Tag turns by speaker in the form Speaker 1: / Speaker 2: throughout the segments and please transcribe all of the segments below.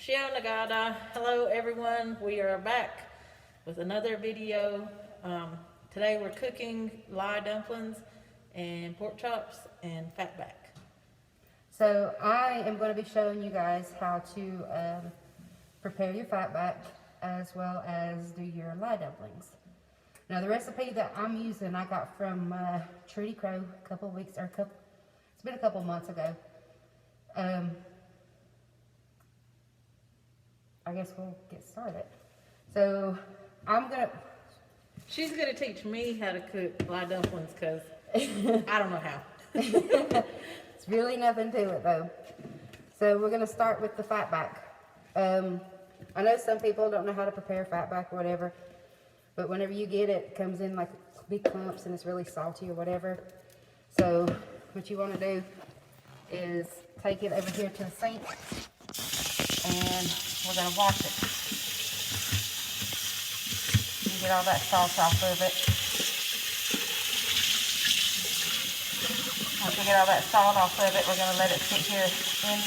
Speaker 1: Shionagada. Hello everyone, we are back with another video. Today we're cooking Lye dumplings and pork chops and fatback.
Speaker 2: So I am going to be showing you guys how to prepare your fatback as well as do your Lye dumplings. Now the recipe that I'm using I got from Trudy Crow a couple of weeks, it's been a couple months ago. I guess we'll get started. So
Speaker 1: She's gonna teach me how to cook Lye dumplings because I don't know how.
Speaker 2: It's really nothing to it though. So we're gonna start with the fatback. I know some people don't know how to prepare fatback or whatever, but whenever you get it, it comes in like big clumps and it's really salty or whatever. So what you want to do is take it over here to the sink and we're going to wash it and get all that salt off of it. Once we get all that salt off of it, we're going to let it sit here in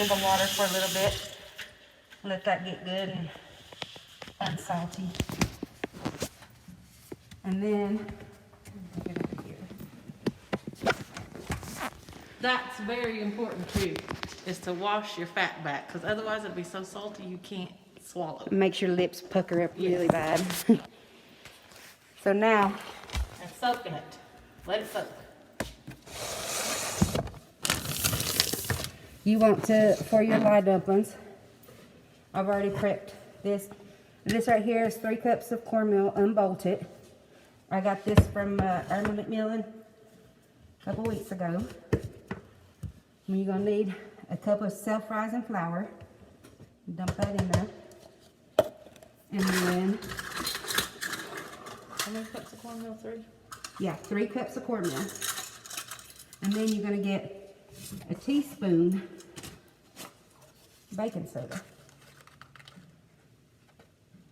Speaker 2: the water for a little bit. Let that get good and unsalty. And then get it here.
Speaker 1: That's very important too, is to wash your fat back because otherwise it'll be so salty you can't swallow.
Speaker 2: It makes your lips pucker up really bad. So now,
Speaker 1: And soak in it. Let it soak.
Speaker 2: you want to, for your Lye dumplings, I've already prepped this. This right here is 3 cups of cornmeal unbolted. I got this from Irma McMillan a couple weeks ago. And you're going to need a cup of self-rising flour. Dump that in there. And then,
Speaker 1: How many cups of cornmeal? 3?
Speaker 2: yeah, 3 cups of cornmeal. And then you're going to get a teaspoon baking soda.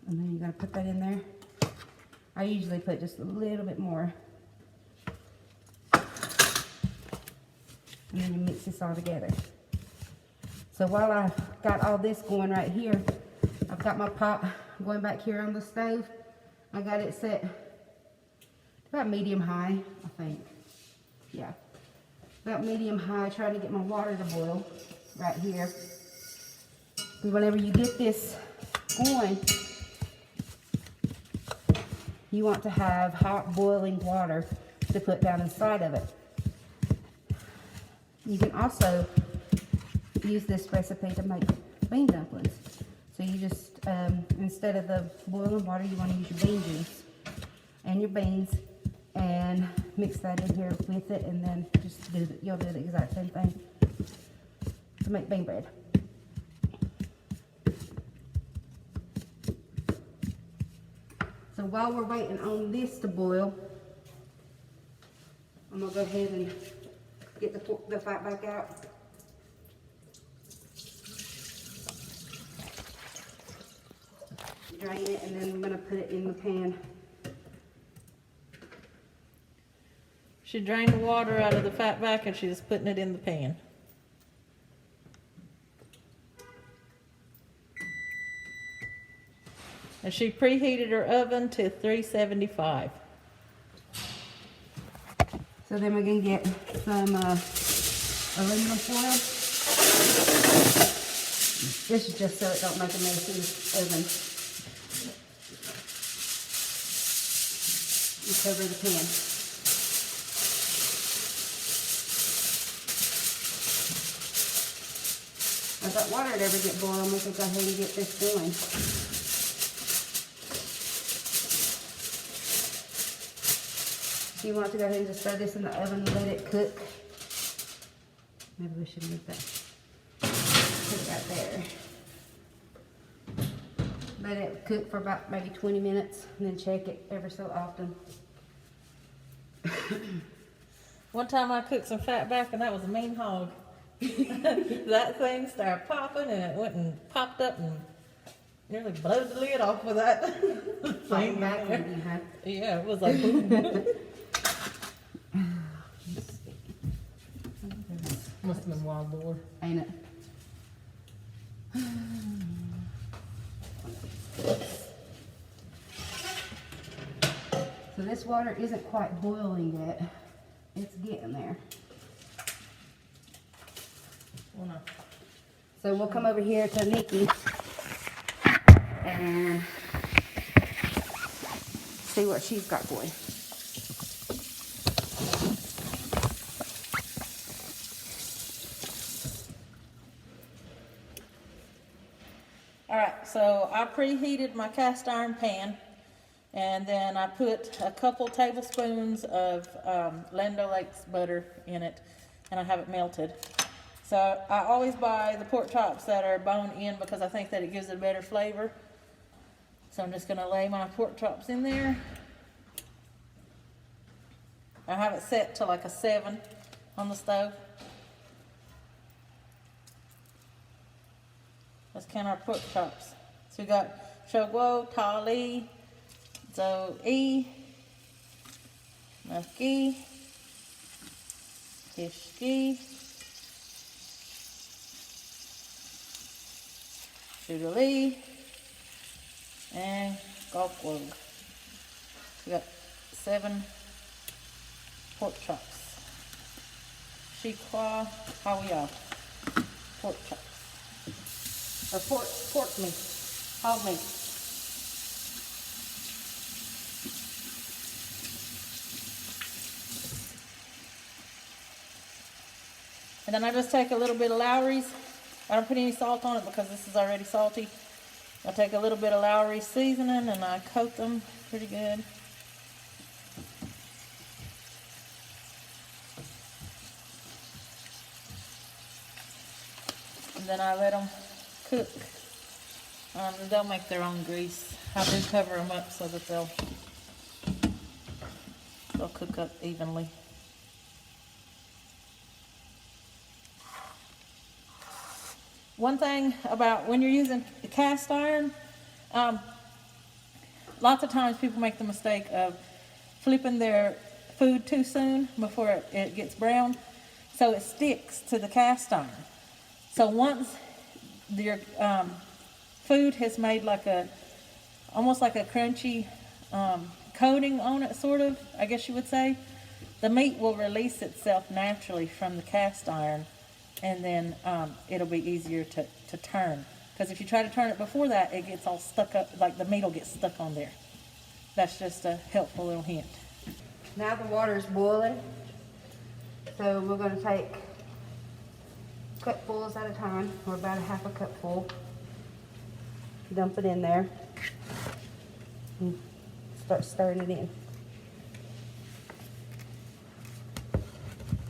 Speaker 2: And then you're going to put that in there. I usually put just a little bit more. And then you mix this all together. So while I've got all this going right here, I've got my pot going back here on the stove. I got it set about medium high, I think. Yeah, about medium high, trying to get my water to boil right here. And whenever you get this going, you want to have hot boiling water to put down inside of it. You can also use this recipe to make bean dumplings. So you just, instead of the boiling water, you want to use your bean juice and your beans and mix that in here with it, and then just you'll do the exact same thing to make bean bread. So while we're waiting on this to boil, I'm gonna go ahead and get the fatback out. Drain it, and then I'm gonna put it in the pan.
Speaker 1: She drained the water out of the fatback and she's putting it in the pan. And she preheated her oven to 375.
Speaker 2: So then we're gonna get some aluminum foil. This is just so it don't make a mess in the oven. And cover the pan. If that water would ever get boiled, we can go ahead and get this going. So you want to go ahead and just throw this in the oven and let it cook. Maybe we should move that. Put it right there. Let it cook for about maybe 20 minutes and then check it ever so often.
Speaker 1: One time I cooked some fatback and that was a mean hog. That thing started popping and it went and popped up and nearly blew the lid off with that thing.
Speaker 2: Back when you had.
Speaker 1: Yeah, it was like boom. Must have been wild boar.
Speaker 2: Ain't it? So this water isn't quite boiling yet. It's getting there. So we'll come over here to Nikki and see what she's got for you.
Speaker 1: All right, so I preheated my cast iron pan, and then I put a couple tablespoons of Land O'Lakes butter in it, and I have it melted. So I always buy the pork chops that are bone in because I think that it gives it a better flavor. So I'm just gonna lay my pork chops in there. I have it set to like a 7 on the stove. Let's count our pork chops. So we got Shogwo, Tali, Zoe, Nuki, Hishki, Shudali, and Gokwo. We got 7 pork chops. Shikwa, Hawiya, pork chops. Or pork meat, hog meat. And then I just take a little bit of Lowry's. I don't put any salt on it because this is already salty. I take a little bit of Lowry's seasoning and I coat them pretty good. And then I let them cook. They'll make their own grease. I do cover them up so that they'll cook up evenly. One thing about when you're using cast iron, lots of times people make the mistake of flipping their food too soon before it gets brown, so it sticks to the cast iron. So once your food has made like almost like a crunchy coating on it, sort of, I guess you would say, the meat will release itself naturally from the cast iron, and then it'll be easier to turn. Because if you try to turn it before that, it gets all stuck up, like the meat will get stuck on there. That's just a helpful little hint.
Speaker 2: Now the water is boiling, so we're going to take cupfuls at a time, or about a half a cupful. Dump it in there and start stirring it in.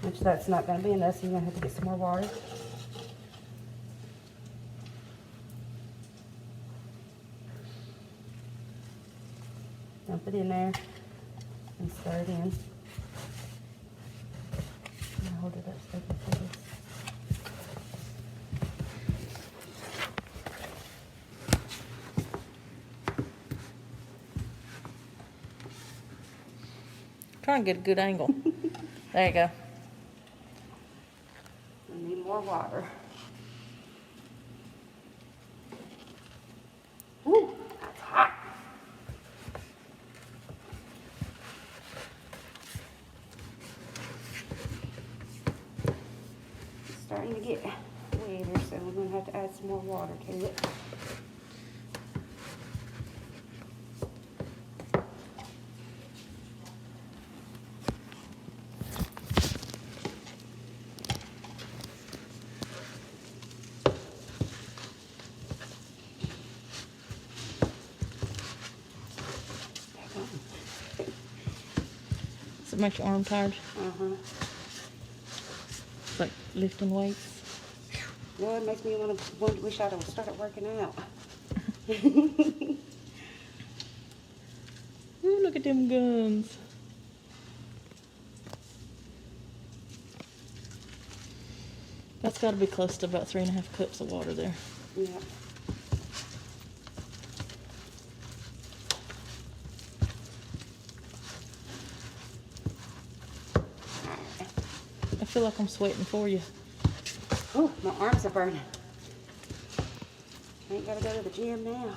Speaker 2: Which that's not going to be enough, so you're going to have to get some more water. Dump it in there and stir it in. I'll hold it up so you can see this.
Speaker 1: Try and get a good angle. There you go.
Speaker 2: I need more water. Woo, that's hot. It's starting to get wetter, so we're going to have to add some more water to it.
Speaker 1: Does it make your arm tired?
Speaker 2: Uh-huh.
Speaker 1: It's like lifting weights.
Speaker 2: Well, it makes me wish I'd have started working out.
Speaker 1: Ooh, look at them guns. That's got to be close to about 3.5 cups of water there.
Speaker 2: Yeah.
Speaker 1: I feel like I'm sweating for you.
Speaker 2: Oh, my arms are burning. Ain't gotta go to the gym now.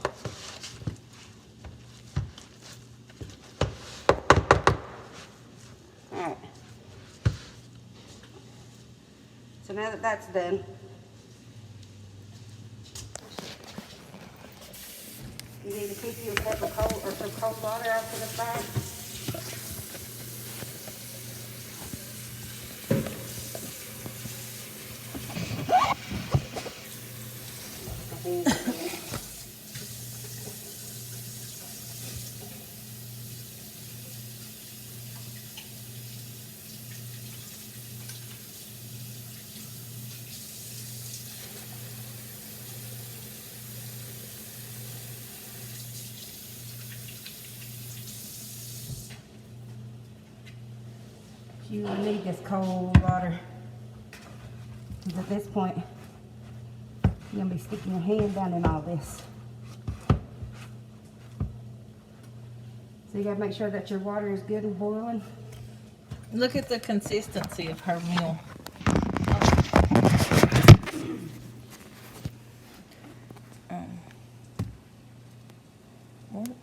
Speaker 2: Alright. So now that that's done, you need to keep your cup of cold or some cold water out to the side. You will need this cold water. Because at this point, you're going to be sticking your hand down in all this. So you got to make sure that your water is good and boiling.
Speaker 1: Look at the consistency of her meal.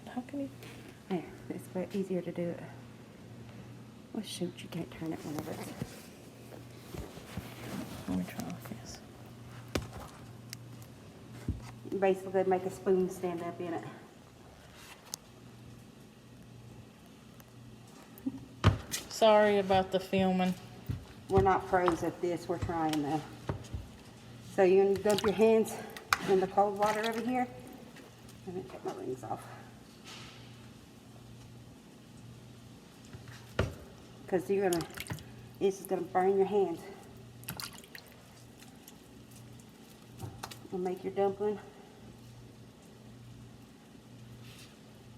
Speaker 1: How can you?
Speaker 2: There, it's way easier to do it. Well, shoot, you can't turn it whenever it's...
Speaker 1: Let me try like this.
Speaker 2: Basically, make a spoon stand up in it.
Speaker 1: Sorry about the filming.
Speaker 2: We're not pros at this, we're trying though. So you're going to dump your hands in the cold water over here. Let me take my rings off. Because this is going to burn your hands. You'll make your dumpling.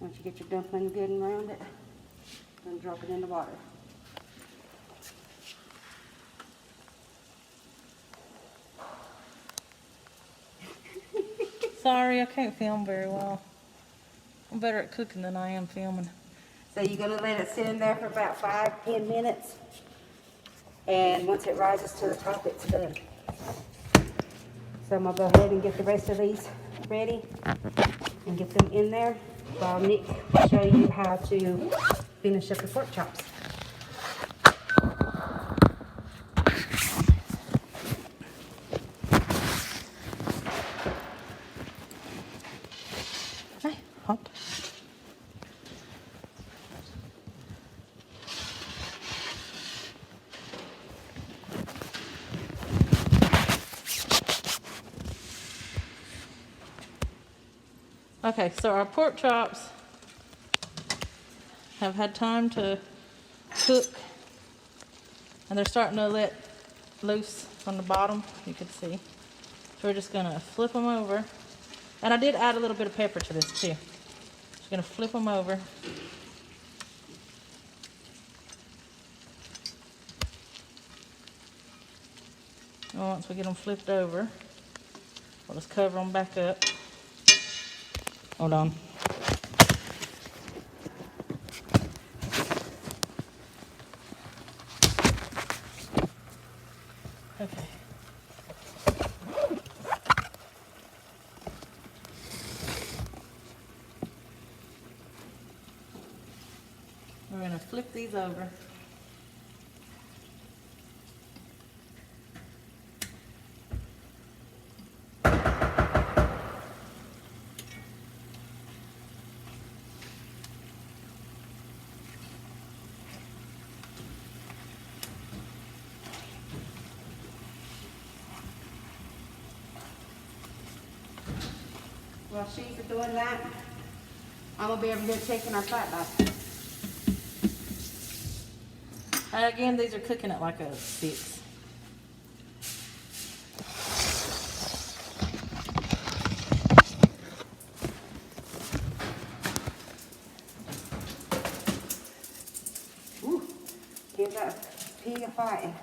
Speaker 2: Once you get your dumpling good and round it, then drop it in the water.
Speaker 1: Sorry, I can't film very well. I'm better at cooking than I am filming.
Speaker 2: So you're going to let it sit in there for about 5-10 minutes. And once it rises to the top, it's done. So I'm going to go ahead and get the rest of these ready and get them in there while Nick will show you how to finish up the pork chops.
Speaker 1: Hey, hop. Okay, so our pork chops have had time to cook, and they're starting to let loose from the bottom, you can see. So we're just gonna flip them over. And I did add a little bit of pepper to this too. Just gonna flip them over. And once we get them flipped over, we'll just cover them back up. Hold on. Okay. We're going to flip these over.
Speaker 2: While she's doing that, I'm going to be over here taking our fat back.
Speaker 1: Again, these are cooking at like a 6.
Speaker 2: Ooh, give that pig a fighting.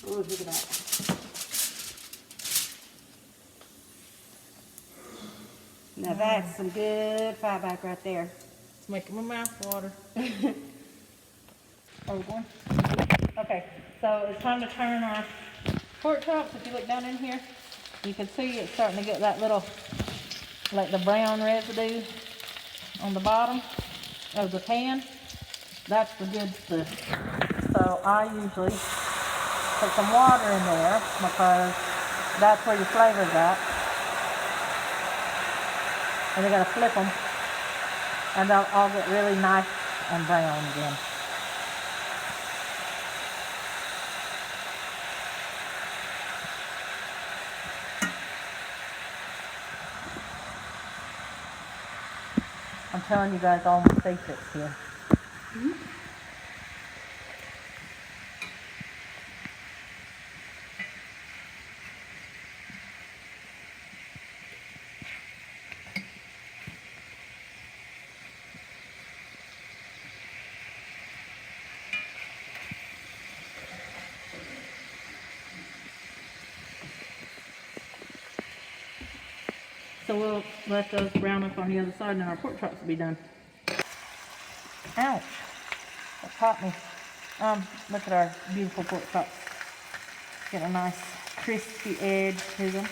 Speaker 2: Ooh, look at that. Now that's some good fat back right there.
Speaker 1: It's making my mouth water. Oh, going? Okay, so it's time to turn our pork chops. If you look down in here, you can see it's starting to get that little, like the brown residue on the bottom of the pan. That's the good stuff. So I usually put some water in there because that's where your flavor's at. And you gotta flip them, and they'll all get really nice and brown again. I'm telling you guys all my secrets here.
Speaker 2: Mm-hmm.
Speaker 1: So we'll let those brown up on the other side and then our pork chops will be done. Ouch, that caught me. Look at our beautiful pork chops. Get a nice crispy edge to them.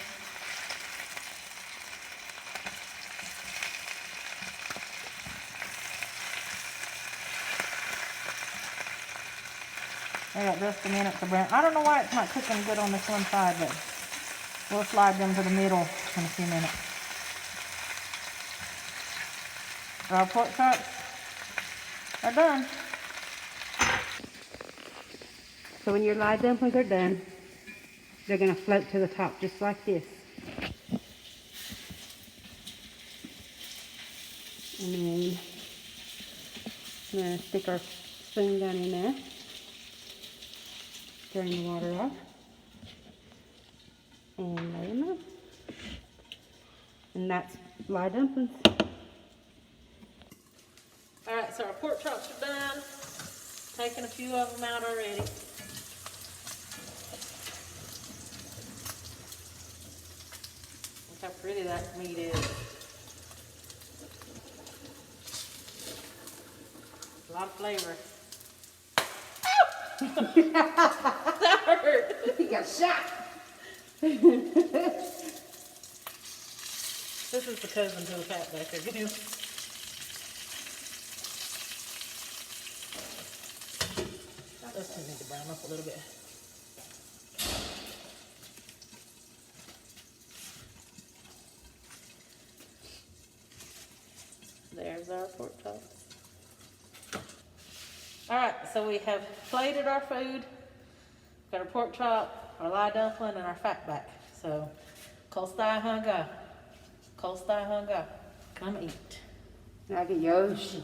Speaker 1: I got just a minute to brown. I don't know why it's not cooking good on this one side, but we'll slide them to the middle in a few minutes. Our pork chops are done.
Speaker 2: So when your lye dumplings are done, they're going to float to the top just like this. And then I'm going to stick our spoon down in there. Drain the water off. And lay them up. And that's lye dumplings.
Speaker 1: Alright, so our pork chops are done. Taking a few of them out already. Look how pretty that meat is. A lot of flavor. That hurt.
Speaker 2: You got shot.
Speaker 1: This is the cousin to the fatback again. Those two need to brown up a little bit. There's our pork chops. Alright, so we have plated our food. Got our pork chop, our lye dumpling, and our fatback. So, Kolstai Hunga. Kolstai Hunga. Come eat.
Speaker 2: I get yours.